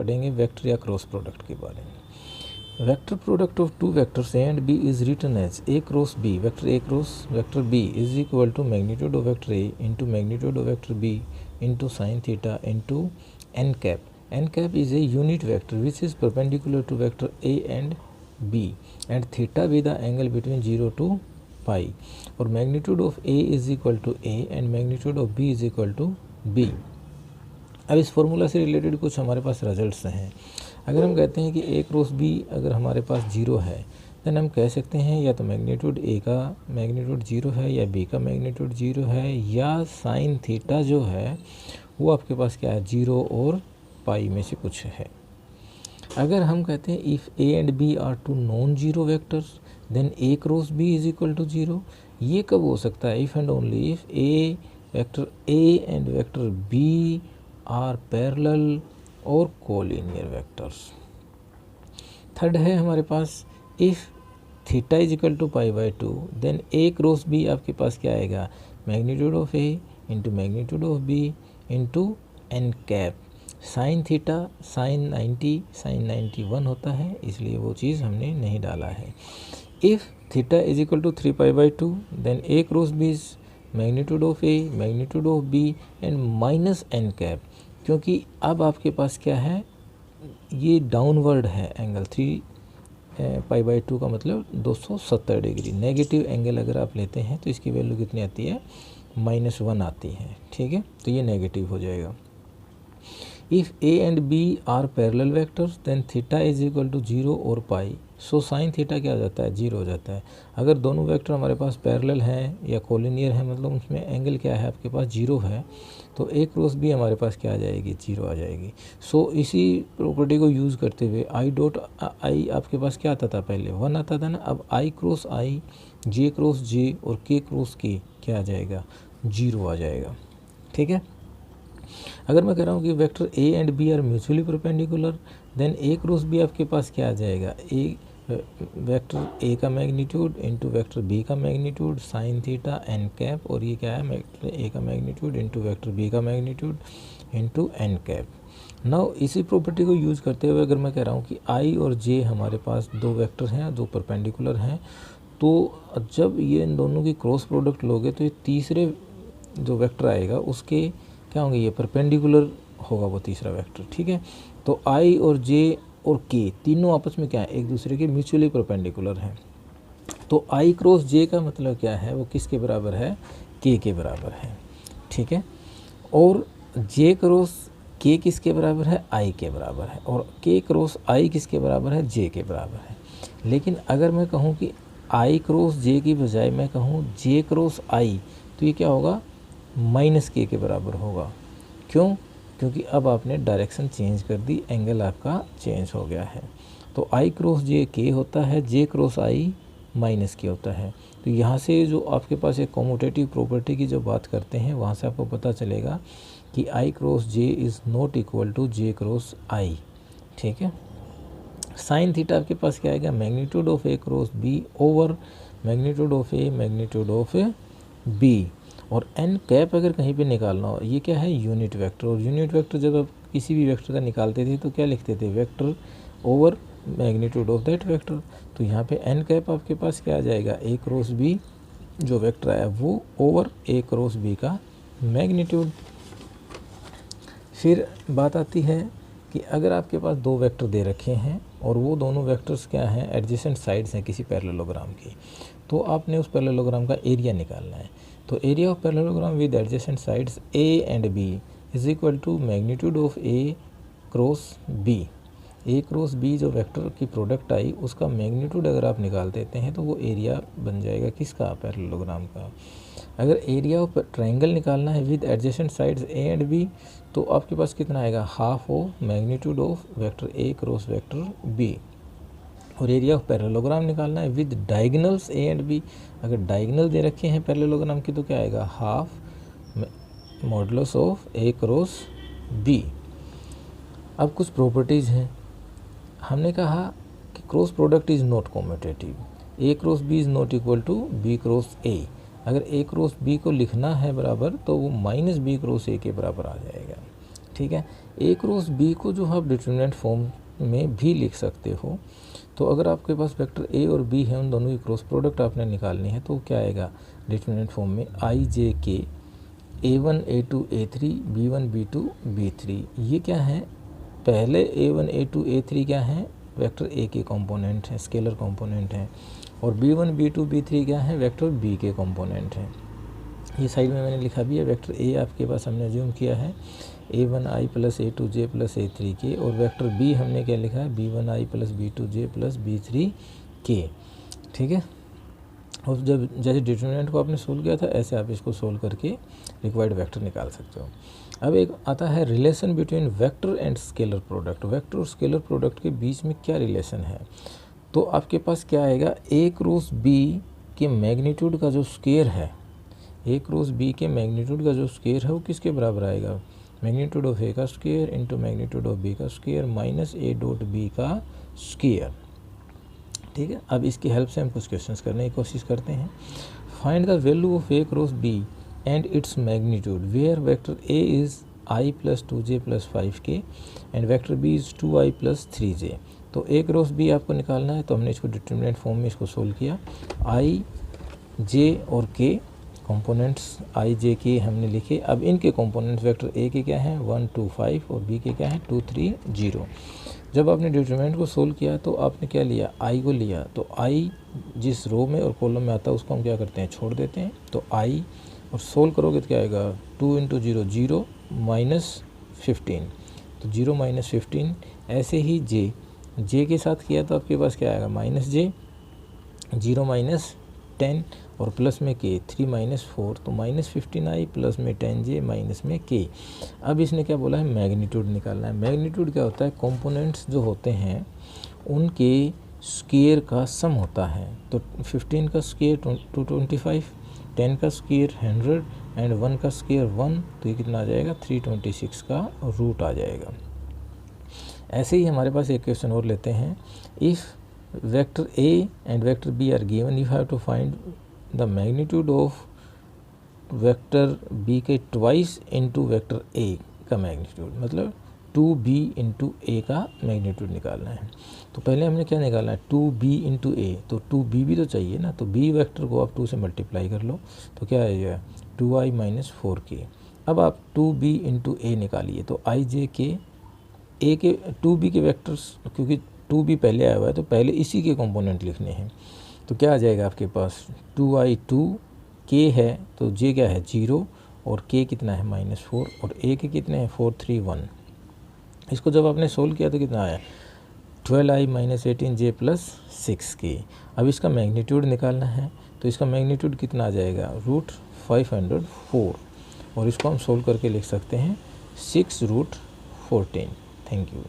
पढ़ेंगे वेक्टर या cross product के बारे में। Vector product of two vectors A and B is written as A cross B, vector A cross vector B is equal to magnitude of vector A into magnitude of vector B into sine theta into N cap. N cap is a unit vector which is perpendicular to vector A and B and theta be the angle between 0 to pi, और magnitude of A is equal to A and magnitude of B is equal to B. अब इस formula से related कुछ हमारे पास results हैं। अगर हम कहते हैं कि ए क्रॉस बी अगर हमारे पास 0 है, देन हम कह सकते हैं या तो मैग्नीट्यूड ए का मैग्नीट्यूड 0 है या बी का मैग्नीट्यूड 0 है, या साइन थीटा जो है वो आपके पास क्या है 0 और पाई में से कुछ है। अगर हम कहते हैं if A and B are two non zero vectors then A cross B is equal to 0, ये कब हो सकता है? If and only if a vector A and vector B are parallel और कोलिनियर वेक्टर्स। थर्ड है हमारे पास if theta is equal to pi by 2 then A cross B आपके पास क्या आएगा? Magnitude of A into magnitude of B into N cap. Sine theta sine 91 होता है, इसलिए वो चीज़ हमने नहीं डाला है। If theta is equal to 3 pi by 2 then A cross B is magnitude of A magnitude of B and minus N cap, क्योंकि अब आपके पास क्या है, ये डाउनवर्ड है एंगल 3 पाई बाई 2 का मतलब 270 डिग्री। नेगेटिव एंगल अगर आप लेते हैं तो इसकी वैल्यू कितनी आती है? -1 आती है, ठीक है, तो ये नेगेटिव हो जाएगा। If A and B are parallel vectors then theta is equal to 0 और पाई, सो साइन थीटा क्या हो जाता है? 0 हो जाता है। अगर दोनों वेक्टर हमारे पास पैरेलल हैं या कोलिनियर हैं, मतलब उसमें एंगल क्या है आपके पास 0 है, तो ए क्रॉस बी हमारे पास क्या आ जाएगी? 0 आ जाएगी। सो इसी प्रॉपर्टी को यूज़ करते हुए आई डॉट आई आपके पास क्या आता था? पहले 1 आता था ना, अब आई क्रॉस आई, जे क्रॉस जे और के क्रॉस के क्या आ जाएगा? 0 आ जाएगा, ठीक है। अगर मैं कह रहा हूँ कि vector A and B are mutually perpendicular then A cross B आपके पास क्या आ जाएगा? ए वेक्टर ए का मैग्नीट्यूड इंटू वेक्टर बी का magnitude sine theta N cap, और ये क्या है? वेक्टर ए का मैग्नीट्यूड इंटू वेक्टर बी का magnitude into N cap. Now इसी प्रॉपर्टी को यूज़ करते हुए अगर मैं कह रहा हूँ कि आई और जे हमारे पास दो वेक्टर हैं जो परपेंडिकुलर हैं, तो जब ये इन दोनों की क्रॉस प्रोडक्ट लोगे तो ये तीसरे जो वेक्टर आएगा उसके क्या होंगे? ये परपेंडिकुलर होगा वो तीसरा वेक्टर, ठीक है। तो आई और जे और के तीनों आपस में क्या है? एक दूसरे के म्यूचुअली परपेंडिकुलर हैं। तो आई क्रॉस जे का मतलब क्या है? वो किसके बराबर है? के के बराबर है, ठीक है। और जे क्रॉस के किसके बराबर है? आई के बराबर है। और के क्रॉस आई किसके बराबर है? जे के बराबर है। लेकिन अगर मैं कहूँ कि आई क्रॉस जे की बजाय मैं कहूँ जे क्रॉस आई, तो ये क्या होगा? माइनस के बराबर होगा। क्यों? क्योंकि अब आपने डायरेक्शन चेंज कर दी, एंगल आपका चेंज हो गया है। तो आई क्रॉस जे के होता है, जे क्रॉस आई माइनस के होता है। तो यहाँ से जो आपके पास एक कॉम्यूटेटिव प्रॉपर्टी की जो बात करते हैं, वहाँ से आपको पता चलेगा कि i cross j is not equal to j cross i, ठीक है। साइन थीटा आपके पास क्या आएगा? Magnitude of A cross B over magnitude of A magnitude of B. और एन कैप अगर कहीं पे निकालना हो, ये क्या है? Unit vector. और यूनिट वेक्टर जब आप किसी भी वेक्टर का निकालते थे तो क्या लिखते थे? Vector over magnitude of that vector. तो यहाँ पे एन कैप आपके पास क्या आ जाएगा? ए क्रॉस बी जो वेक्टर आया वो ओवर ए क्रॉस बी का मैग्नीट्यूड। फिर बात आती है कि अगर आपके पास दो वेक्टर दे रखे हैं और वो दोनों वेक्टर्स क्या हैं? एडजेसेंट साइड्स हैं किसी पैरेललोग्राम की, तो आपने उस पैरेललोग्राम का एरिया निकालना है। तो area of parallelogram with adjacent sides A and B is equal to magnitude of A cross B. A cross B जो वेक्टर की प्रोडक्ट आई उसका मैग्नीट्यूड अगर आप निकाल देते हैं तो वो एरिया बन जाएगा किसका? पैरेललोग्राम का। अगर एरिया ऑफ ट्रायंगल निकालना है with adjacent sides A and B, तो आपके पास कितना आएगा? Half of magnitude of vector A cross vector B. और एरिया ऑफ पैरेललोग्राम निकालना है with diagonals A and B. अगर डायगोनल दे रखे हैं पैरेललोग्राम की तो क्या आएगा? Half modulus of A cross B. अब कुछ प्रॉपर्टीज़ हैं। हमने कहा कि cross product is not commutative, A cross B is not equal to B cross A. अगर ए क्रॉस बी को लिखना है बराबर तो वो माइनस बी क्रॉस ए के बराबर आ जाएगा, ठीक है। ए क्रॉस बी को जो आप डिटरमिनेंट फॉर्म में भी लिख सकते हो। तो अगर आपके पास वेक्टर ए और बी है, उन दोनों की क्रॉस प्रोडक्ट आपने निकालनी है, तो क्या आएगा डिटरमिनेंट फॉर्म में आई जे के A1 A2 A3 B1 B2 B3। ये क्या है, पहले A1 A2 A3 क्या है, वेक्टर ए के कंपोनेंट हैं, स्केलर कंपोनेंट हैं, और B1 B2 B3 क्या है, वेक्टर बी के कंपोनेंट हैं। ये साइड में मैंने लिखा भी है, वेक्टर ए आपके पास हमने अज्यूम किया है A1I plus A2J plus A3 के, और वेक्टर बी हमने क्या लिखा है B1I plus B2J plus B3 के। ठीक है। और जब जैसे डिटरमिनेंट को आपने सोल्व किया था, ऐसे आप इसको सोल्व करके रिक्वायर्ड वेक्टर निकाल सकते हो। अब एक आता है relation between vector and scalar product. Vector और स्केलर प्रोडक्ट के बीच में क्या रिलेशन है, तो आपके पास क्या आएगा, ए क्रॉस बी के मैग्नीट्यूड का जो स्क्वायर है, ए क्रॉस बी के मैग्नीट्यूड का जो स्क्वायर है वो किसके बराबर आएगा, मैग्नीट्यूड ऑफ ए का square into magnitude of B का square minus A dot B का स्क्वायर। ठीक है। अब इसकी हेल्प से हम कुछ क्वेश्चंस करने की कोशिश करते हैं। Find the value of A cross B and its magnitude where vector A is I plus 2j plus 5k and vector B is 2i plus 3j। तो ए क्रॉस बी आपको निकालना है, तो हमने इसको डिटरमिनेंट फॉर्म में इसको सोल्व किया। आई जे और के कंपोनेंट्स आई जे के हमने लिखे। अब इनके कंपोनेंट्स वेक्टर ए के क्या हैं 1 2 5 और बी के क्या हैं 2 3 0। जब आपने डिटरमिनेंट को सोल्व किया तो आपने क्या लिया, आई को लिया। तो आई जिस रो में और कॉलम में आता है उसको हम क्या करते हैं, छोड़ देते हैं। तो आई और सोल्व करोगे तो क्या आएगा 2 इंटू 0 0 माइनस 15, तो 0 माइनस 15। ऐसे ही जे के साथ किया तो आपके पास क्या आएगा माइनस जे, 0 माइनस 10 और प्लस में के 3 माइनस 4, तो माइनस 15i प्लस में 10j माइनस में के। अब इसने क्या बोला है, मैग्नीट्यूड निकालना है। मैग्नीट्यूड क्या होता है, कंपोनेंट्स जो होते हैं उनके स्क्वायर का सम होता है। तो 15 का स्क्वायर 225, 10 का स्क्वायर 100 एंड 1 का स्क्वायर 1, तो ये कितना आ जाएगा 326 का रूट आ जाएगा। ऐसे ही हमारे पास एक क्वेश्चन और लेते हैं। If vector A and vector B are given, you have to find the magnitude of vector B के ट्वाइस इंटू वेक्टर ए का मैग्नीट्यूड, मतलब 2b इंटू ए का मैग्नीट्यूड निकालना है। तो पहले हमने क्या निकालना है 2b इंटू ए, तो 2b भी तो चाहिए ना, तो b वेक्टर को आप 2 से मल्टीप्लाई कर लो, तो क्या आएगा 2i माइनस 4k। अब आप 2b इंटू ए निकालिए, तो आई जे के ए के 2b के वेक्टर्स, क्योंकि 2b पहले आया हुआ है तो पहले इसी के कंपोनेंट लिखने हैं। तो क्या आ जाएगा आपके पास 2i 2, k है तो j क्या है 0 और k कितना है -4 और a के कितने हैं 4 3 1। इसको जब आपने सोल्व किया तो कितना आया 12i minus 18j plus 6k। अब इसका मैग्नीट्यूड निकालना है, तो इसका मैग्नीट्यूड कितना आ जाएगा √504, और इसको हम सोल्व करके लिख सकते हैं 6 √14। Thank you.